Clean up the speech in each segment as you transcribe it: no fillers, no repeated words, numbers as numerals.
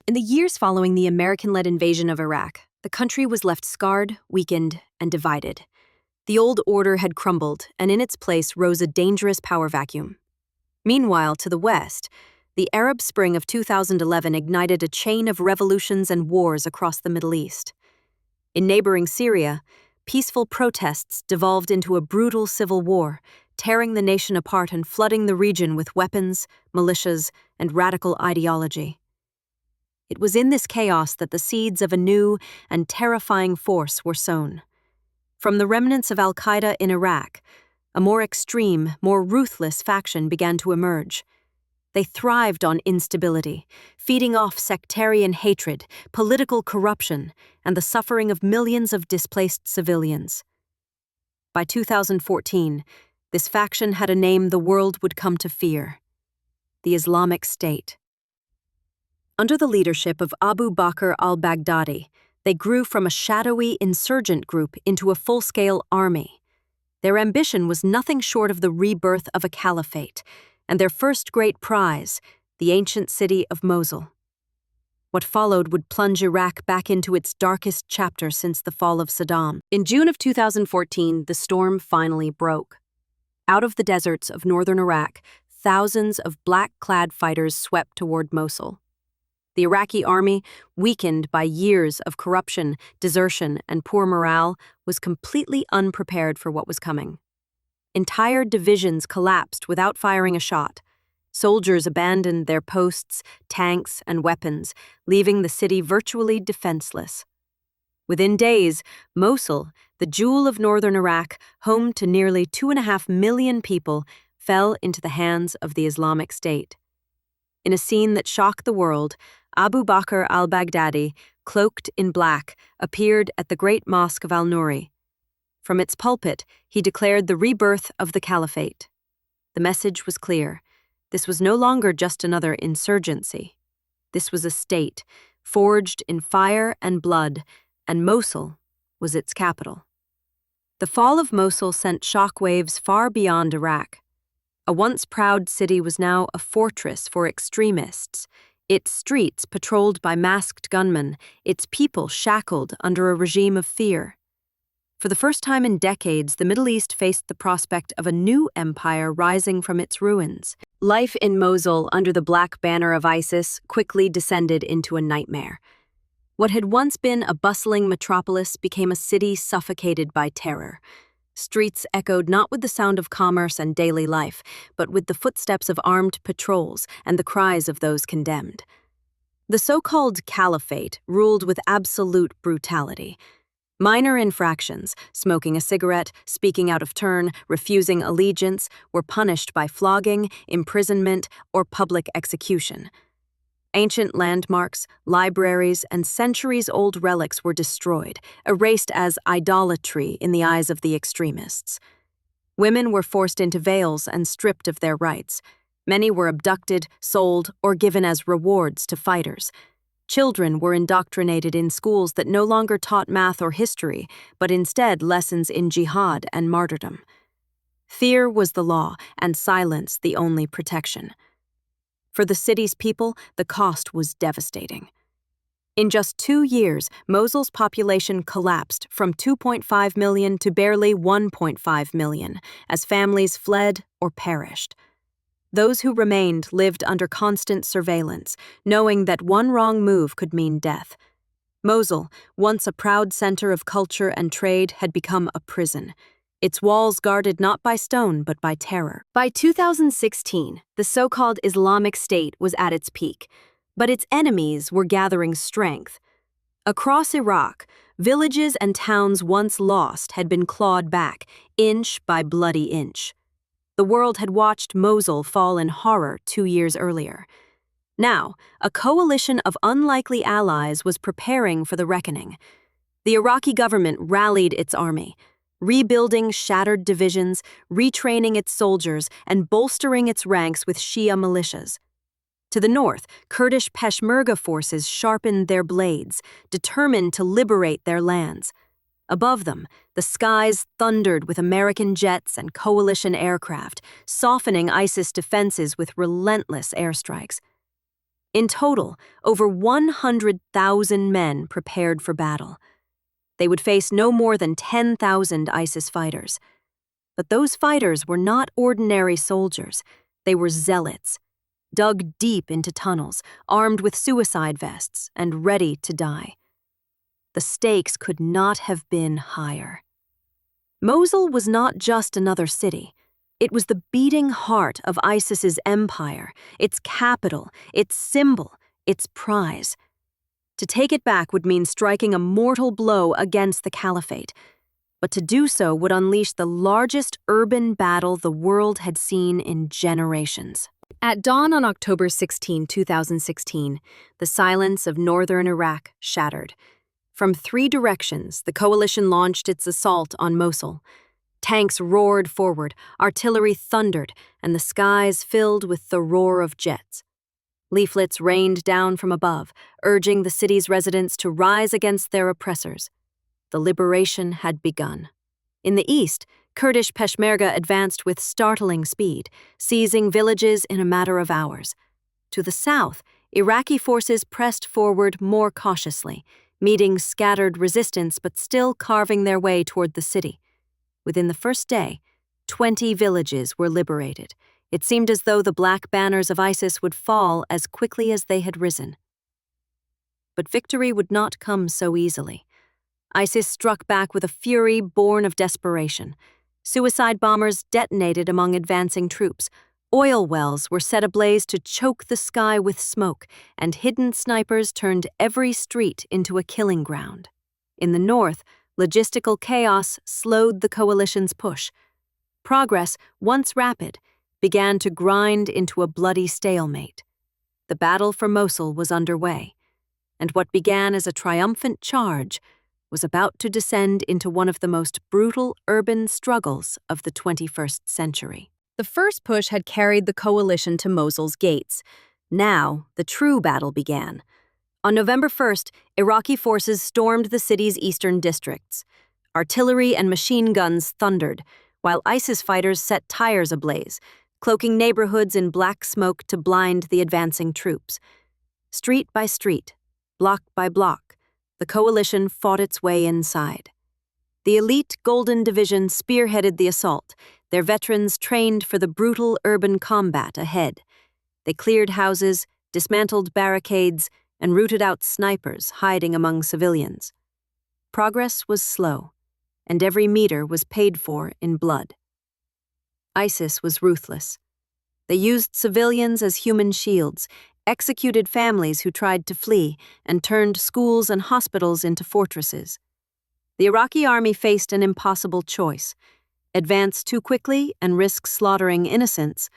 In the years following the American-led invasion of Iraq, the country was left scarred, weakened, and divided. The old order had crumbled, and in its place rose a dangerous power vacuum. Meanwhile, to the west, the Arab Spring of 2011 ignited a chain of revolutions and wars across the Middle East. In neighboring Syria, peaceful protests devolved into a brutal civil war, tearing the nation apart and flooding the region with weapons, militias, and radical ideology. It was in this chaos that the seeds of a new and terrifying force were sown. From the remnants of al-Qaeda in Iraq, a more extreme, more ruthless faction began to emerge. They thrived on instability, feeding off sectarian hatred, political corruption, and the suffering of millions of displaced civilians. By 2014, this faction had a name the world would come to fear: the Islamic State. Under the leadership of Abu Bakr al-Baghdadi, they grew from a shadowy insurgent group into a full-scale army. Their ambition was nothing short of the rebirth of a caliphate, and their first great prize, the ancient city of Mosul. What followed would plunge Iraq back into its darkest chapter since the fall of Saddam. In June of 2014, the storm finally broke. Out of the deserts of northern Iraq, thousands of black-clad fighters swept toward Mosul. The Iraqi army, weakened by years of corruption, desertion, and poor morale, was completely unprepared for what was coming. Entire divisions collapsed without firing a shot. Soldiers abandoned their posts, tanks, and weapons, leaving the city virtually defenseless. Within days, Mosul, the jewel of northern Iraq, home to nearly 2.5 million people, fell into the hands of the Islamic State. In a scene that shocked the world, Abu Bakr al-Baghdadi, cloaked in black, appeared at the great mosque of al-Nuri. From its pulpit, he declared the rebirth of the Caliphate. The message was clear. This was no longer just another insurgency. This was a state, forged in fire and blood, and Mosul was its capital. The fall of Mosul sent shockwaves far beyond Iraq. A once proud city was now a fortress for extremists, its streets patrolled by masked gunmen, its people shackled under a regime of fear. For the first time in decades, the Middle East faced the prospect of a new empire rising from its ruins. Life in Mosul under the black banner of ISIS quickly descended into a nightmare. What had once been a bustling metropolis became a city suffocated by terror. Streets echoed not with the sound of commerce and daily life, but with the footsteps of armed patrols and the cries of those condemned. The so-called Caliphate ruled with absolute brutality. Minor infractions, smoking a cigarette, speaking out of turn, refusing allegiance, were punished by flogging, imprisonment, or public execution. Ancient landmarks, libraries, and centuries-old relics were destroyed, erased as idolatry in the eyes of the extremists. Women were forced into veils and stripped of their rights. Many were abducted, sold, or given as rewards to fighters. Children were indoctrinated in schools that no longer taught math or history, but instead lessons in jihad and martyrdom. Fear was the law, and silence the only protection. For the city's people, the cost was devastating. In just 2 years, Mosul's population collapsed from 2.5 million to barely 1.5 million, as families fled or perished. Those who remained lived under constant surveillance, knowing that one wrong move could mean death. Mosul, once a proud center of culture and trade, had become a prison. Its walls guarded not by stone but by terror. By 2016, the so-called Islamic State was at its peak, but its enemies were gathering strength. Across Iraq, villages and towns once lost had been clawed back, inch by bloody inch. The world had watched Mosul fall in horror 2 years earlier. Now, a coalition of unlikely allies was preparing for the reckoning. The Iraqi government rallied its army, rebuilding shattered divisions, retraining its soldiers, and bolstering its ranks with Shia militias. To the north, Kurdish Peshmerga forces sharpened their blades, determined to liberate their lands. Above them, the skies thundered with American jets and coalition aircraft, softening ISIS defenses with relentless airstrikes. In total, over 100,000 men prepared for battle. They would face no more than 10,000 ISIS fighters. But those fighters were not ordinary soldiers. They were zealots, dug deep into tunnels, armed with suicide vests, and ready to die. The stakes could not have been higher. Mosul was not just another city. It was the beating heart of ISIS's empire, its capital, its symbol, its prize. To take it back would mean striking a mortal blow against the Caliphate, but to do so would unleash the largest urban battle the world had seen in generations. At dawn on October 16, 2016, the silence of northern Iraq shattered. From 3 directions, the coalition launched its assault on Mosul. Tanks roared forward, artillery thundered, and the skies filled with the roar of jets. Leaflets rained down from above, urging the city's residents to rise against their oppressors. The liberation had begun. In the east, Kurdish Peshmerga advanced with startling speed, seizing villages in a matter of hours. To the south, Iraqi forces pressed forward more cautiously, meeting scattered resistance but still carving their way toward the city. Within the first day, 20 villages were liberated. It seemed as though the black banners of ISIS would fall as quickly as they had risen. But victory would not come so easily. ISIS struck back with a fury born of desperation. Suicide bombers detonated among advancing troops. Oil wells were set ablaze to choke the sky with smoke, and hidden snipers turned every street into a killing ground. In the north, logistical chaos slowed the coalition's push. Progress, once rapid, began to grind into a bloody stalemate. The battle for Mosul was underway, and what began as a triumphant charge was about to descend into one of the most brutal urban struggles of the 21st century. The first push had carried the coalition to Mosul's gates. Now, the true battle began. On November 1st, Iraqi forces stormed the city's eastern districts. Artillery and machine guns thundered, while ISIS fighters set tires ablaze, cloaking neighborhoods in black smoke to blind the advancing troops. Street by street, block by block, the coalition fought its way inside. The elite Golden Division spearheaded the assault, their veterans trained for the brutal urban combat ahead. They cleared houses, dismantled barricades, and rooted out snipers hiding among civilians. Progress was slow, and every meter was paid for in blood. ISIS was ruthless. They used civilians as human shields, executed families who tried to flee, and turned schools and hospitals into fortresses. The Iraqi army faced an impossible choice: advance too quickly and risk slaughtering innocents,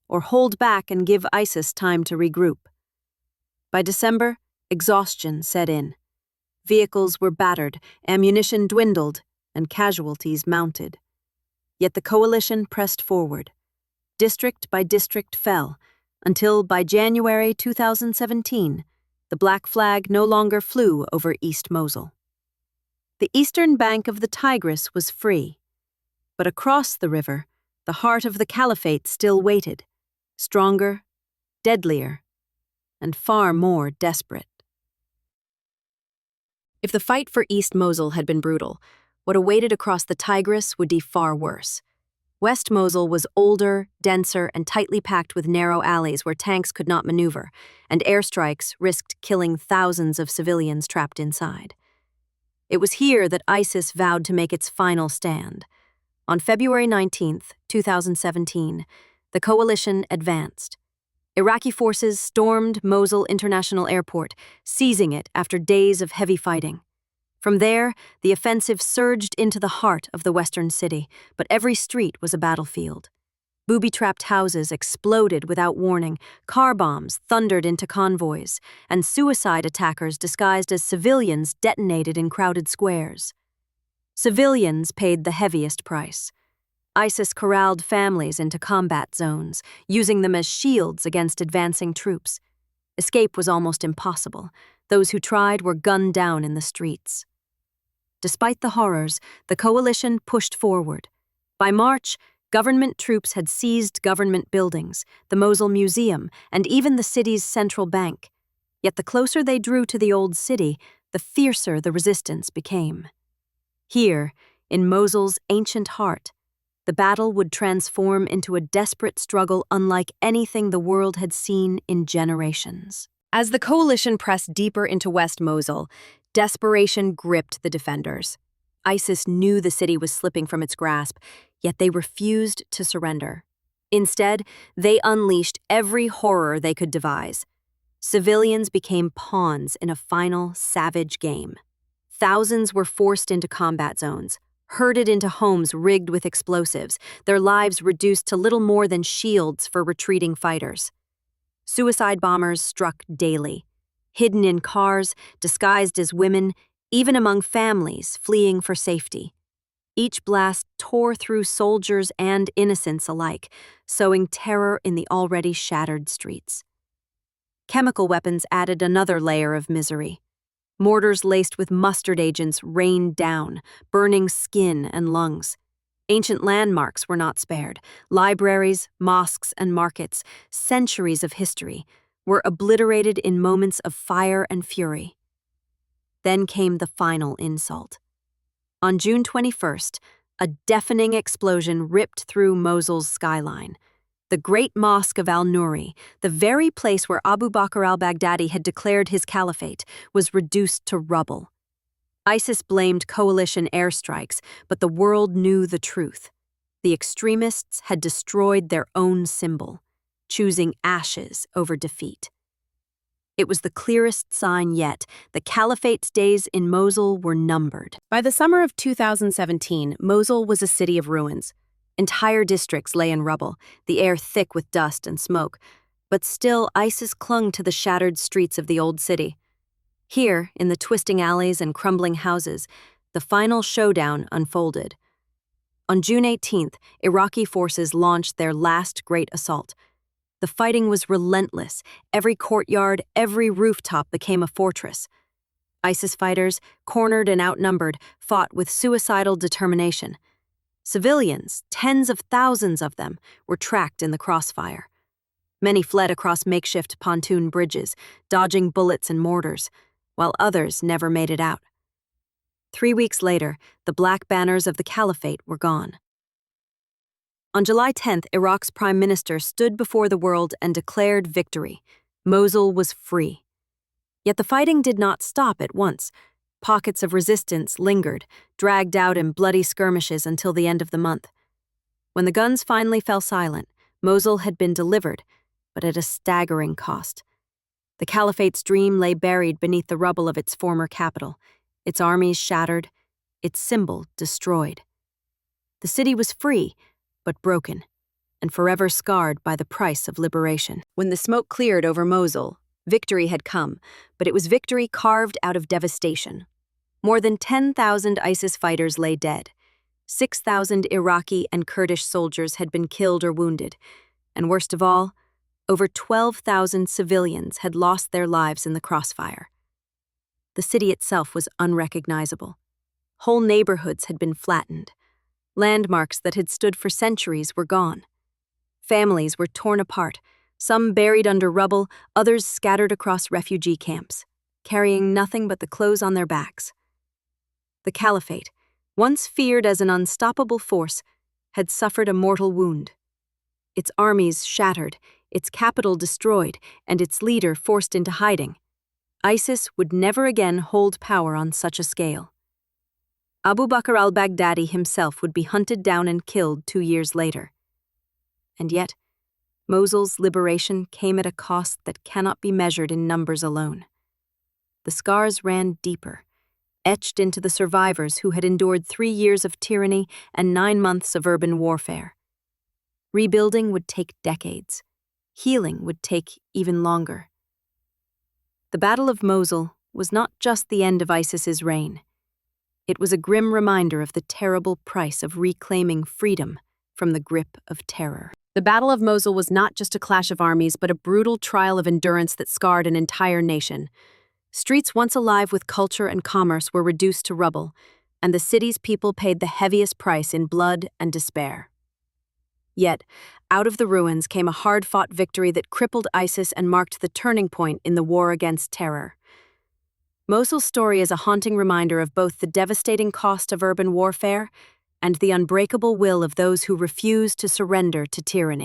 or hold back and give ISIS time to regroup. By December, exhaustion set in. Vehicles were battered, ammunition dwindled, and casualties mounted. Yet the coalition pressed forward. District by district fell, until by January 2017, the black flag no longer flew over East Mosul. The eastern bank of the Tigris was free, but across the river, the heart of the Caliphate still waited, stronger, deadlier, and far more desperate. If the fight for East Mosul had been brutal, what awaited across the Tigris would be far worse. West Mosul was older, denser, and tightly packed with narrow alleys where tanks could not maneuver, and airstrikes risked killing thousands of civilians trapped inside. It was here that ISIS vowed to make its final stand. On February 19, 2017, the coalition advanced. Iraqi forces stormed Mosul International Airport, seizing it after days of heavy fighting. From there, the offensive surged into the heart of the western city, but every street was a battlefield. Booby-trapped houses exploded without warning, car bombs thundered into convoys, and suicide attackers disguised as civilians detonated in crowded squares. Civilians paid the heaviest price. ISIS corralled families into combat zones, using them as shields against advancing troops. Escape was almost impossible. Those who tried were gunned down in the streets. Despite the horrors, the coalition pushed forward. By March, government troops had seized government buildings, the Mosul Museum, and even the city's central bank. Yet the closer they drew to the old city, the fiercer the resistance became. Here, in Mosul's ancient heart, the battle would transform into a desperate struggle unlike anything the world had seen in generations. As the coalition pressed deeper into West Mosul, desperation gripped the defenders. ISIS knew the city was slipping from its grasp, yet they refused to surrender. Instead, they unleashed every horror they could devise. Civilians became pawns in a final, savage game. Thousands were forced into combat zones, herded into homes rigged with explosives, their lives reduced to little more than shields for retreating fighters. Suicide bombers struck daily, hidden in cars, disguised as women, even among families fleeing for safety. Each blast tore through soldiers and innocents alike, sowing terror in the already shattered streets. Chemical weapons added another layer of misery. Mortars laced with mustard agents rained down, burning skin and lungs. Ancient landmarks were not spared. Libraries, mosques, and markets, centuries of history, were obliterated in moments of fire and fury. Then came the final insult. On June 21st, a deafening explosion ripped through Mosul's skyline. The Great Mosque of al-Nuri, the very place where Abu Bakr al-Baghdadi had declared his caliphate, was reduced to rubble. ISIS blamed coalition airstrikes, but the world knew the truth. The extremists had destroyed their own symbol, choosing ashes over defeat. It was the clearest sign yet. The Caliphate's days in Mosul were numbered. By the summer of 2017, Mosul was a city of ruins. Entire districts lay in rubble, the air thick with dust and smoke. But still, ISIS clung to the shattered streets of the old city. Here, in the twisting alleys and crumbling houses, the final showdown unfolded. On June 18th, Iraqi forces launched their last great assault. The fighting was relentless. Every courtyard, every rooftop became a fortress. ISIS fighters, cornered and outnumbered, fought with suicidal determination. Civilians, tens of thousands of them, were tracked in the crossfire. Many fled across makeshift pontoon bridges, dodging bullets and mortars, while others never made it out. 3 weeks later, the black banners of the Caliphate were gone. On July 10th, Iraq's prime minister stood before the world and declared victory. Mosul was free. Yet the fighting did not stop at once. Pockets of resistance lingered, dragged out in bloody skirmishes until the end of the month. When the guns finally fell silent, Mosul had been delivered, but at a staggering cost. The Caliphate's dream lay buried beneath the rubble of its former capital, its armies shattered, its symbol destroyed. The city was free, but broken, and forever scarred by the price of liberation. When the smoke cleared over Mosul, victory had come, but it was victory carved out of devastation. More than 10,000 ISIS fighters lay dead. 6,000 Iraqi and Kurdish soldiers had been killed or wounded, and worst of all, over 12,000 civilians had lost their lives in the crossfire. The city itself was unrecognizable. Whole neighborhoods had been flattened. Landmarks that had stood for centuries were gone. Families were torn apart, some buried under rubble, others scattered across refugee camps, carrying nothing but the clothes on their backs. The Caliphate, once feared as an unstoppable force, had suffered a mortal wound. Its armies shattered, its capital destroyed, and its leader forced into hiding. ISIS would never again hold power on such a scale. Abu Bakr al-Baghdadi himself would be hunted down and killed 2 years later. And yet, Mosul's liberation came at a cost that cannot be measured in numbers alone. The scars ran deeper, etched into the survivors who had endured 3 years of tyranny and 9 months of urban warfare. Rebuilding would take decades. Healing would take even longer. The Battle of Mosul was not just the end of ISIS's reign. It was a grim reminder of the terrible price of reclaiming freedom from the grip of terror. The Battle of Mosul was not just a clash of armies, but a brutal trial of endurance that scarred an entire nation. Streets once alive with culture and commerce were reduced to rubble, and the city's people paid the heaviest price in blood and despair. Yet, out of the ruins came a hard-fought victory that crippled ISIS and marked the turning point in the war against terror. Mosul's story is a haunting reminder of both the devastating cost of urban warfare and the unbreakable will of those who refuse to surrender to tyranny.